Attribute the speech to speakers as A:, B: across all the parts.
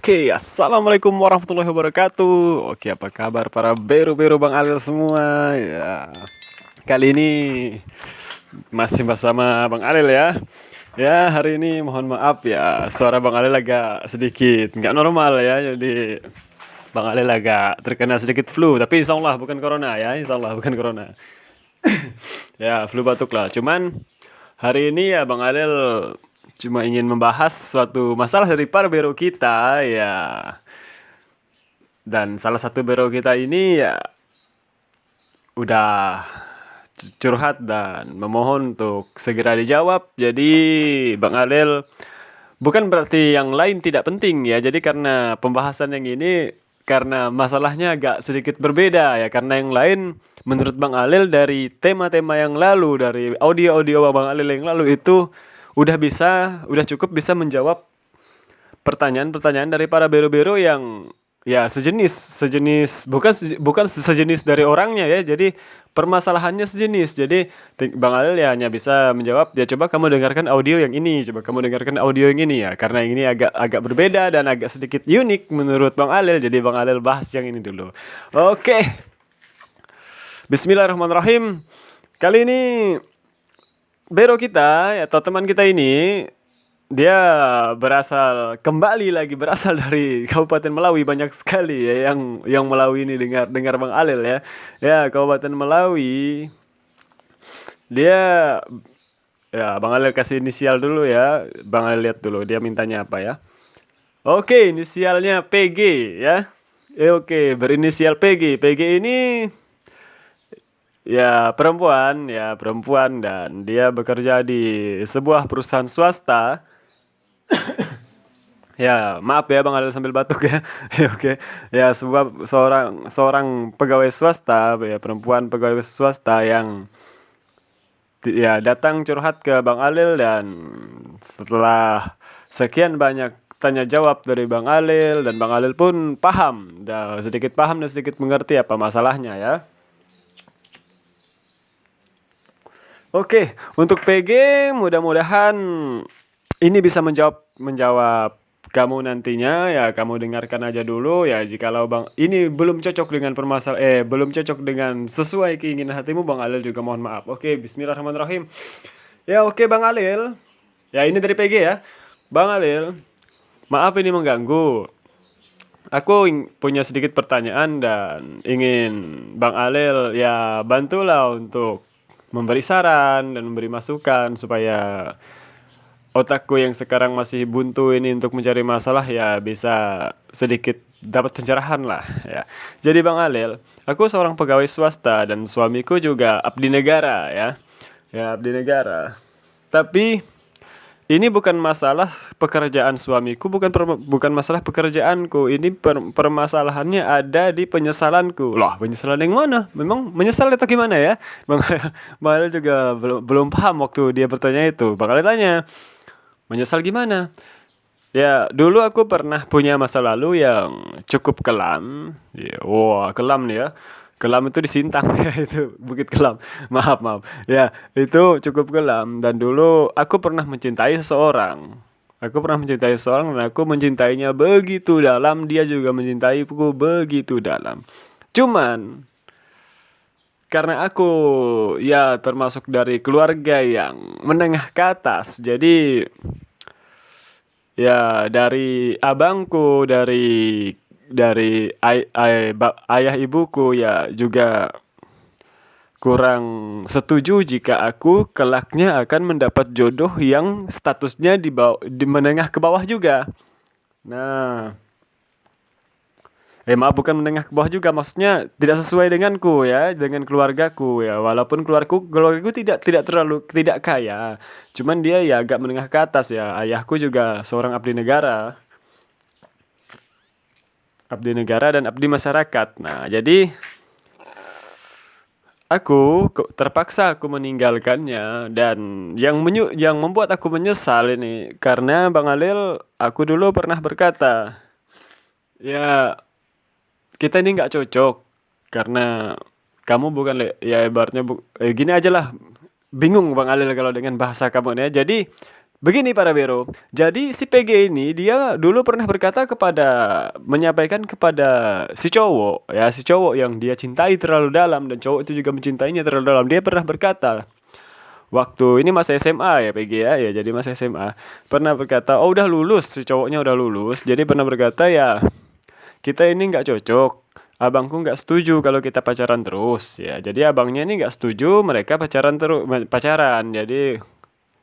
A: Assalamualaikum warahmatullahi wabarakatuh. Oke, apa kabar para beru-beru Bang Alil semua? Ya, kali ini masih bersama Bang Alil ya. Ya, hari ini mohon maaf ya, suara Bang Alil agak sedikit nggak normal ya. Jadi Bang Alil agak terkena sedikit flu, tapi insya Allah bukan corona ya, insya Allah bukan corona. Ya, flu batuk lah. Cuman hari ini ya Bang Alil cuma ingin membahas suatu masalah dari para bero kita ya. Dan salah satu bero kita ini ya udah curhat dan memohon untuk segera dijawab. Jadi Bang Alil bukan berarti yang lain tidak penting ya. Jadi karena pembahasan yang ini karena masalahnya agak sedikit berbeda ya. Karena yang lain menurut Bang Alil dari tema-tema yang lalu, dari audio-audio Bang Alil yang lalu itu udah cukup bisa menjawab pertanyaan-pertanyaan dari para bero-bero yang ya sejenis bukan sejenis dari orangnya ya. Jadi permasalahannya sejenis. Jadi Bang Alil ya hanya bisa menjawab ya, coba kamu dengarkan audio yang ini, coba kamu dengarkan audio yang ini ya. Karena ini agak agak berbeda dan agak sedikit unik menurut Bang Alil. Jadi Bang Alil bahas yang ini dulu. Oke. Bismillahirrahmanirrahim. Kali ini bero kita atau teman kita ini dia berasal dari Kabupaten Melawi. Banyak sekali ya yang Melawi ini dengar Bang Alil ya. Ya, Kabupaten Melawi. Dia ya Bang Alil kasih inisial dulu ya. Bang Alil lihat dulu dia mintanya apa ya. Oke, inisialnya PG ya. Oke, berinisial PG. PG ini ya perempuan dan dia bekerja di sebuah perusahaan swasta. Ya, maaf ya Bang Alil sambil batuk ya. Ya, oke. Ya, seorang pegawai swasta, ya perempuan pegawai swasta yang ya datang curhat ke Bang Alil. Dan setelah sekian banyak tanya jawab dari Bang Alil, dan Bang Alil pun sedikit paham dan sedikit mengerti apa masalahnya ya. Oke, untuk PG mudah-mudahan ini bisa menjawab kamu nantinya ya. Kamu dengarkan aja dulu ya. Jikalau Bang ini belum cocok dengan belum cocok dengan sesuai keinginan hatimu, Bang Alil juga mohon maaf. Oke, bismillahirrahmanirrahim. Ya, oke Bang Alil. Ya, ini dari PG ya. Bang Alil, maaf ini mengganggu. Aku punya sedikit pertanyaan dan ingin Bang Alil ya bantulah untuk memberi saran dan memberi masukan supaya otakku yang sekarang masih buntu ini untuk mencari masalah ya bisa sedikit dapat pencerahan lah ya. Jadi Bang Alil, aku seorang pegawai swasta dan suamiku juga abdi negara ya. Ya, abdi negara. Tapi ini bukan masalah pekerjaan suamiku, bukan masalah pekerjaanku. Ini permasalahannya ada di penyesalanku. Loh, penyesalan yang mana? Memang menyesal atau gimana ya? Bang Alil juga belum paham waktu dia bertanya itu. Bang Alil tanya, menyesal gimana? Ya, dulu aku pernah punya masa lalu yang cukup kelam. Ya, wah, kelam nih ya. Kelam itu di Sintang ya, itu Bukit Kelam. Maaf, maaf. Ya, itu cukup kelam dan dulu aku pernah mencintai seseorang. Aku pernah mencintai seseorang dan aku mencintainya begitu dalam, dia juga mencintaiku begitu dalam. Cuman karena aku ya termasuk dari keluarga yang menengah ke atas, jadi ya dari abangku, dari ayah ibuku ya juga kurang setuju jika aku kelaknya akan mendapat jodoh yang statusnya di menengah ke bawah juga. Nah, maaf, bukan menengah ke bawah juga, maksudnya tidak sesuai denganku ya, dengan keluargaku ya. Walaupun keluargaku tidak terlalu tidak kaya, cuman dia ya agak menengah ke atas ya. Ayahku juga seorang abdi negara dan abdi masyarakat. Nah, jadi terpaksa aku meninggalkannya. Dan yang membuat aku menyesal ini karena Bang Alil, aku dulu pernah berkata, ya kita ini nggak cocok karena kamu bukan ya ibaratnya gini aja lah. Bingung Bang Alil kalau dengan bahasa kamu ini. Jadi Begini para Bero, jadi si PG ini dia dulu pernah berkata menyampaikan kepada si cowok yang dia cintai terlalu dalam dan cowok itu juga mencintainya terlalu dalam. Dia pernah berkata, waktu ini masa SMA ya PG ya jadi masa SMA, pernah berkata, oh udah lulus, si cowoknya udah lulus, jadi pernah berkata ya, kita ini nggak cocok. Abangku nggak setuju kalau kita pacaran terus ya. Jadi abangnya ini nggak setuju mereka pacaran. Jadi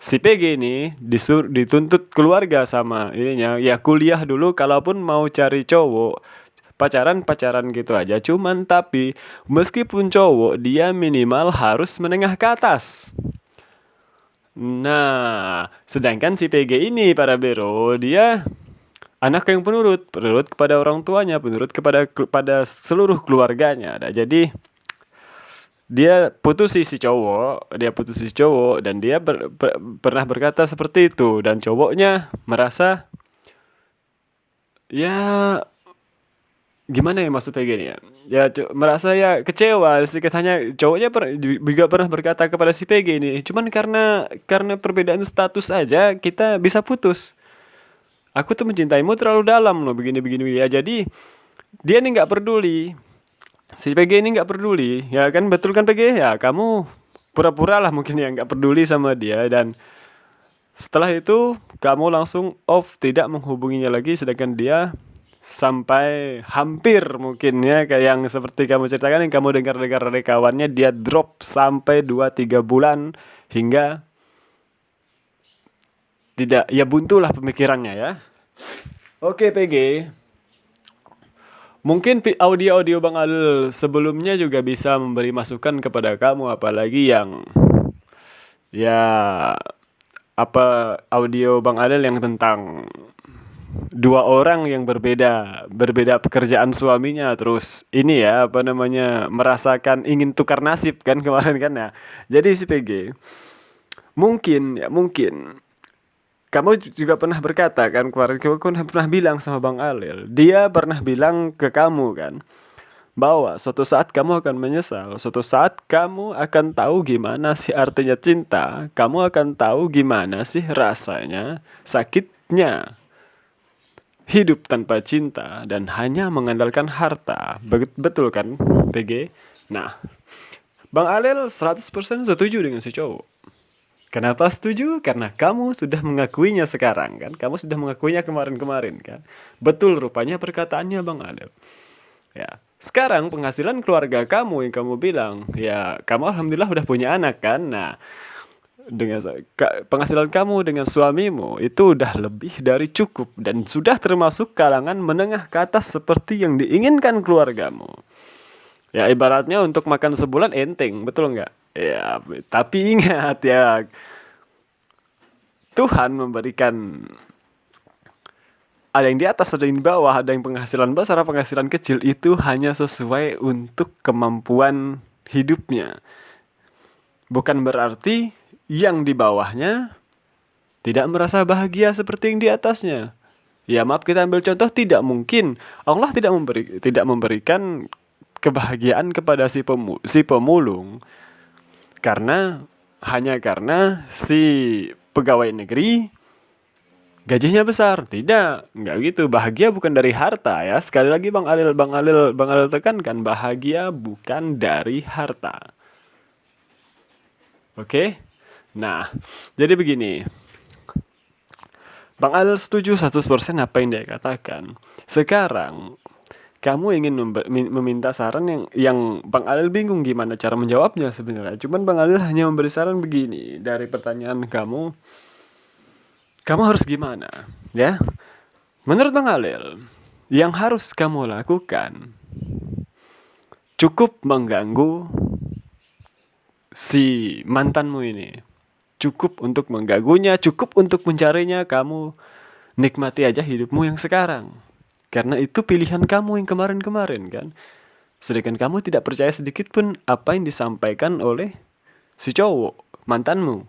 A: si PG ini dituntut keluarga sama ininya ya kuliah dulu kalaupun mau cari cowok pacaran gitu aja cuman tapi meskipun cowok dia minimal harus menengah ke atas. Nah, sedangkan si PG ini para Bero dia anak yang penurut kepada orang tuanya, penurut kepada seluruh keluarganya. Nah, jadi dia putus si cowok dan dia pernah berkata seperti itu dan cowoknya merasa ya gimana ya maksudnya gini ya. Ya merasa ya kecewa sedikit hanya cowoknya juga pernah berkata kepada si PG ini, cuman karena perbedaan status aja kita bisa putus. Aku tuh mencintaimu terlalu dalam loh begini ya. Jadi dia nih nggak peduli. Si PG ini nggak peduli, ya kan betul kan PG ya kamu pura-pura lah mungkin ya nggak peduli sama dia dan setelah itu kamu langsung off tidak menghubunginya lagi sedangkan dia sampai hampir mungkin ya kayak yang seperti kamu ceritakan yang kamu dengar-dengar dari kawannya dia drop sampai 2-3 bulan hingga tidak ya buntu lah pemikirannya ya. Oke PG. Mungkin audio-audio Bang Alul sebelumnya juga bisa memberi masukan kepada kamu apalagi yang ya audio Bang Alul yang tentang dua orang yang berbeda pekerjaan suaminya terus ini ya merasakan ingin tukar nasib kan kemarin kan ya. Jadi si PG mungkin kamu juga pernah berkata kan kemarin kamu pernah bilang sama Bang Alil, dia pernah bilang ke kamu kan bahwa suatu saat kamu akan menyesal, suatu saat kamu akan tahu gimana sih artinya cinta, kamu akan tahu gimana sih rasanya sakitnya hidup tanpa cinta dan hanya mengandalkan harta. Betul kan PG? Nah, Bang Alil 100% setuju dengan si cowok. Kenapa setuju? Karena kamu sudah mengakuinya sekarang kan. Kamu sudah mengakuinya kemarin-kemarin kan. Betul rupanya perkataannya Bang Adel. Ya, sekarang penghasilan keluarga kamu yang kamu bilang, ya kamu alhamdulillah udah punya anak kan. Nah, dengan penghasilan kamu dengan suamimu itu udah lebih dari cukup dan sudah termasuk kalangan menengah ke atas seperti yang diinginkan keluargamu. Ya ibaratnya untuk makan sebulan enteng, betul nggak? Ya, tapi ingat ya, Tuhan memberikan ada yang di atas, ada yang di bawah, ada yang penghasilan besar, penghasilan kecil itu hanya sesuai untuk kemampuan hidupnya. Bukan berarti yang di bawahnya tidak merasa bahagia seperti yang di atasnya. Ya maaf kita ambil contoh tidak mungkin Allah tidak memberikan kebahagiaan kepada si pemulung hanya karena si pegawai negeri gajinya besar. Enggak gitu. Bahagia bukan dari harta ya. Sekali lagi Bang Alil tekankan bahagia bukan dari harta. Oke? Nah, jadi begini. Bang Alil setuju 100% apa yang dia katakan. Sekarang kamu ingin meminta saran yang Bang Alil bingung gimana cara menjawabnya sebenarnya. Cuman Bang Alil hanya memberi saran begini dari pertanyaan kamu. Kamu harus gimana? Ya. Menurut Bang Alil, yang harus kamu lakukan cukup mengganggu si mantanmu ini. Cukup untuk mengganggunya, cukup untuk mencarinya, kamu nikmati aja hidupmu yang sekarang. Karena itu pilihan kamu yang kemarin-kemarin kan. Sedangkan kamu tidak percaya sedikit pun apa yang disampaikan oleh si cowok, mantanmu.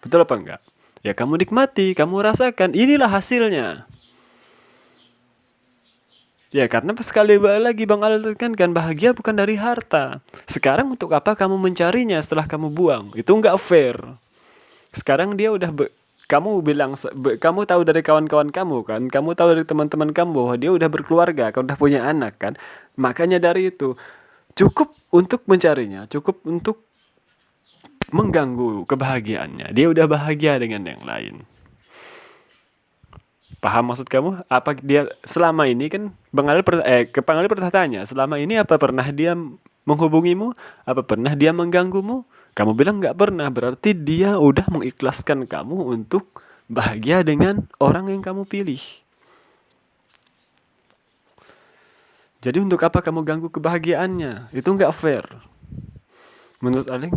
A: Betul apa enggak? Ya kamu nikmati, kamu rasakan, inilah hasilnya. Ya karena sekali lagi Bang Alil kan bahagia bukan dari harta. Sekarang untuk apa kamu mencarinya setelah kamu buang? Itu enggak fair. Sekarang dia udah kamu bilang kamu tahu dari kawan-kawan kamu kan, kamu tahu dari teman-teman kamu bahwa dia udah berkeluarga, kau udah punya anak kan. Makanya dari itu cukup untuk mencarinya, cukup untuk mengganggu kebahagiaannya. Dia udah bahagia dengan yang lain. Paham maksud kamu? Apa dia selama ini kan Bang Ali pernah tanya, selama ini apa pernah dia menghubungimu? Apa pernah dia mengganggumu? Kamu bilang nggak pernah, berarti dia udah mengikhlaskan kamu untuk bahagia dengan orang yang kamu pilih. Jadi untuk apa kamu ganggu kebahagiaannya? Itu nggak fair.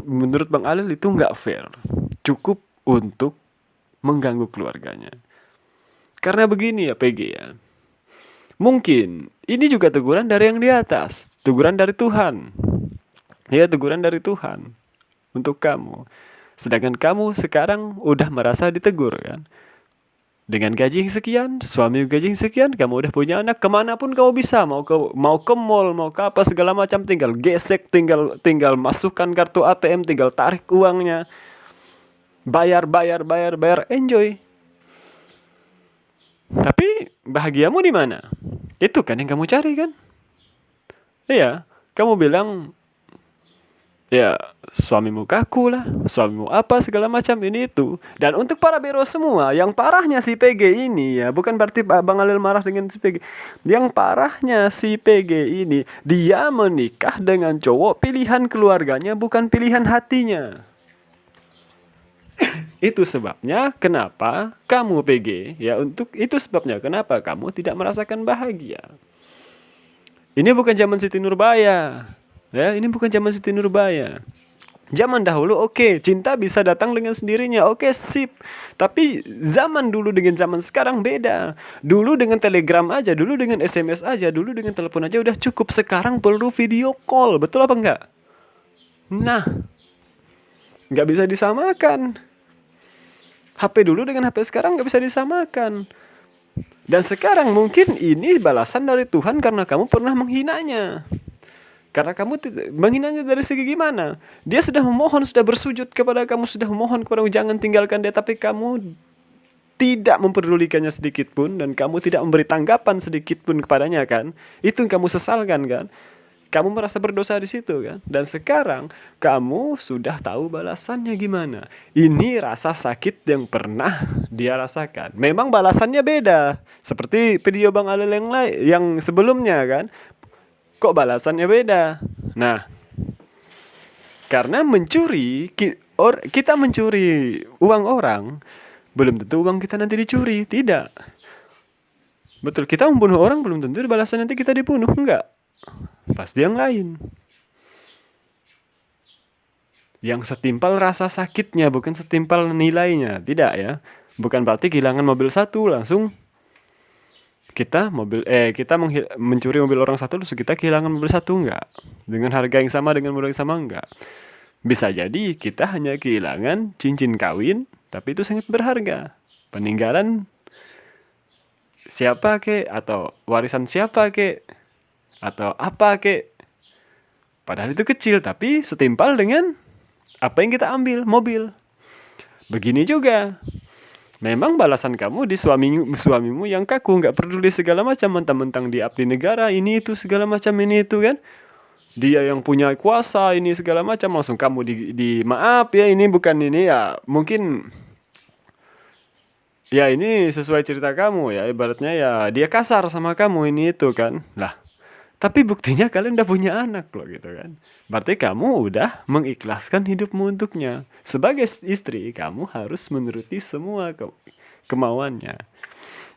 A: Menurut Bang Alil itu nggak fair. Cukup untuk mengganggu keluarganya. Karena begini ya PG ya. Mungkin ini juga teguran dari yang di atas, teguran dari Tuhan. Ya, teguran dari Tuhan untuk kamu. Sedangkan kamu sekarang udah merasa ditegur kan. Dengan gaji yang sekian, suami gaji yang sekian, kamu udah punya anak, kemanapun kamu bisa, mau ke mall, mau ke apa segala macam, tinggal gesek, tinggal masukkan kartu ATM, tinggal tarik uangnya, bayar, enjoy. Tapi bahagiamu di mana? Itu kan yang kamu cari kan? Iya, kamu bilang ya suamimu kaku lah, suamimu apa segala macam ini itu. Dan untuk para bero semua, yang parahnya si PG ini ya, bukan berarti Bang Alil marah dengan si PG. Yang parahnya si PG ini, dia menikah dengan cowok pilihan keluarganya bukan pilihan hatinya. Itu sebabnya kenapa kamu PG ya, itu sebabnya kenapa kamu tidak merasakan bahagia. Ini bukan zaman Siti Nurbaya. Ya, ini bukan zaman Siti Nurbaya. Zaman dahulu oke, cinta bisa datang dengan sendirinya. Oke, sip. Tapi zaman dulu dengan zaman sekarang beda. Dulu dengan telegram aja, dulu dengan SMS aja, dulu dengan telepon aja udah cukup. Sekarang perlu video call. Betul apa enggak? Nah, enggak bisa disamakan. HP dulu dengan HP sekarang nggak bisa disamakan. Dan sekarang mungkin ini balasan dari Tuhan karena kamu pernah menghinanya. Karena kamu menghinanya dari segi gimana? Dia sudah memohon, sudah bersujud kepada kamu, sudah memohon kepada kamu, jangan tinggalkan dia. Tapi kamu tidak memperdulikannya sedikit pun. Dan kamu tidak memberi tanggapan sedikit pun kepadanya kan. Itu yang kamu sesalkan kan. Kamu merasa berdosa di situ kan. Dan sekarang kamu sudah tahu balasannya gimana. Ini rasa sakit yang pernah dia rasakan. Memang balasannya beda. Seperti video Bang Alil yang sebelumnya kan. Kok balasannya beda? Nah, karena kita mencuri uang orang, belum tentu uang kita nanti dicuri. Tidak. Betul, kita membunuh orang belum tentu balasan nanti kita dibunuh. Enggak. Pasti yang lain. Yang setimpal rasa sakitnya, bukan setimpal nilainya. Tidak ya. Bukan berarti kehilangan mobil satu langsung kita mencuri mobil orang satu terus kita kehilangan mobil satu, enggak. Dengan harga yang sama, dengan modal yang sama, enggak. Bisa jadi kita hanya kehilangan cincin kawin, tapi itu sangat berharga. Peninggalan siapa ke, atau warisan siapa ke, atau apa ke. Padahal itu kecil, tapi setimpal dengan apa yang kita ambil, mobil. Begini juga. Memang balasan kamu di suamimu yang kaku, nggak peduli segala macam, mentang-mentang dia abdi negara, ini itu segala macam, ini itu kan. Dia yang punya kuasa, ini segala macam, langsung kamu di maaf ya, ini bukan ini ya, mungkin ya ini sesuai cerita kamu ya, ibaratnya ya dia kasar sama kamu, ini itu kan. Lah, tapi buktinya kalian udah punya anak loh gitu kan. Berarti kamu udah mengikhlaskan hidupmu untuknya. Sebagai istri, kamu harus menuruti semua kemauannya.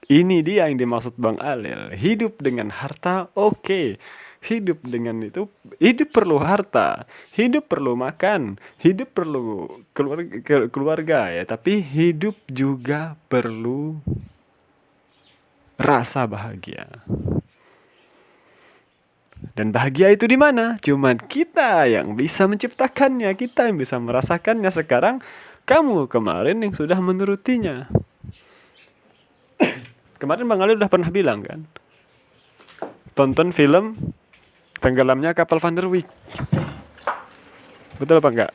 A: Ini dia yang dimaksud Bang Alil. Hidup dengan harta, oke. Hidup dengan itu, hidup perlu harta. Hidup perlu makan. Hidup perlu keluarga ya. Tapi hidup juga perlu rasa bahagia. Dan bahagia itu di mana? Cuman kita yang bisa menciptakannya, kita yang bisa merasakannya. Sekarang kamu kemarin yang sudah menurutinya. Kemarin Bang Ali udah pernah bilang kan, tonton film Tenggelamnya Kapal Van der Wijk. Betul apa enggak?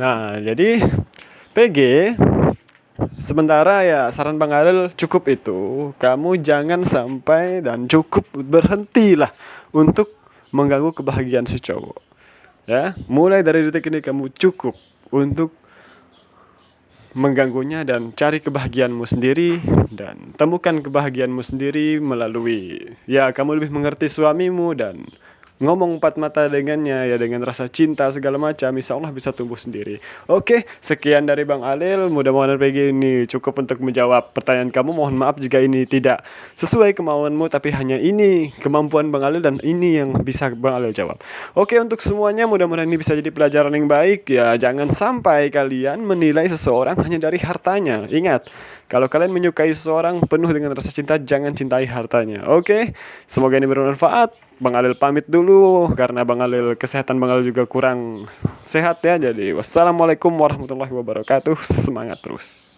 A: Nah, jadi PG sementara ya saran Bang Alil cukup itu. Kamu jangan sampai dan cukup berhentilah untuk mengganggu kebahagiaan si cowok. Ya, mulai dari detik ini kamu cukup untuk mengganggunya dan cari kebahagiaanmu sendiri dan temukan kebahagiaanmu sendiri melalui ya kamu lebih mengerti suamimu dan ngomong empat mata dengannya ya dengan rasa cinta segala macam, insya Allah bisa tumbuh sendiri. Oke, sekian dari Bang Alil, mudah-mudahan PG ini cukup untuk menjawab pertanyaan kamu. Mohon maaf jika ini tidak sesuai kemauanmu, tapi hanya ini kemampuan Bang Alil dan ini yang bisa Bang Alil jawab. Oke, untuk semuanya mudah-mudahan ini bisa jadi pelajaran yang baik ya. Jangan sampai kalian menilai seseorang hanya dari hartanya. Ingat, kalau kalian menyukai seseorang penuh dengan rasa cinta, jangan cintai hartanya. Oke, semoga ini bermanfaat. Bang Alil pamit dulu karena Bang Alil kesehatan Bang Alil juga kurang sehat ya. Jadi wassalamualaikum warahmatullahi wabarakatuh. Semangat terus.